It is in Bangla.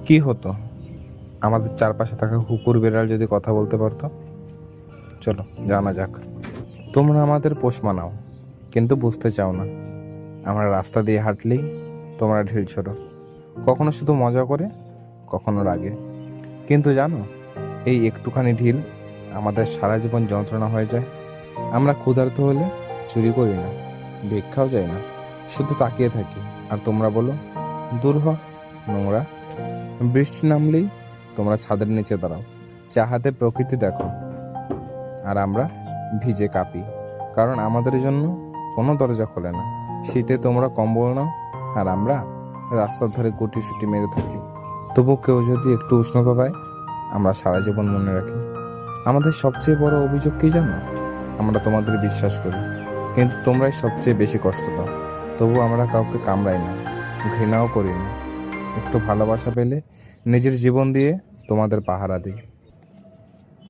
কি হতো আমাদের চারপাশে থাকা কুকুর বিড়াল যদি কথা বলতে পারতো? চলো জানা যাক। তোমরা আমাদের পোষ মানাও, কিন্তু বুঝতে চাও না। আমরা রাস্তা দিয়ে হাঁটলেই তোমরা ঢিল ছোড়ো, কখনো শুধু মজা করে, কখনো রাগে। কিন্তু জানো, এই একটুখানি ঢিল আমাদের সারা জীবন যন্ত্রণা হয়ে যায়। আমরা ক্ষুধার্ত হলে চুরি করি না, ভিক্ষাও যাই না, শুধু তাকিয়ে থাকি। আর তোমরা বলো, দূর হ, নোংরা। বৃষ্টি নামলেই তোমরা ছাদের নিচে দাঁড়াও, চাহাতে প্রকৃতি দেখো। আর আমরা ভিজে কাঁপি, কারণ আমাদের জন্য কোনো দরজা খোলে না। শীতে তোমরা কম্বল নাও, আর আমরা রাস্তার ধারে গুটিসুটি মেরে থাকি। তবু কেউ যদি একটু উষ্ণতা দেয়, আমরা সারা জীবন মনে রাখি। আমাদের সবচেয়ে বড় অভিযোগ কি জানো? আমরা তোমাদের বিশ্বাস করি, কিন্তু তোমরাই সবচেয়ে বেশি কষ্ট দাও। তবু আমরা কাউকে কামড়াই না, ঘৃণাও করি না। একটু ভালোবাসা পেলে নিজের জীবন দিয়ে তোমাদের পাহারা দিই।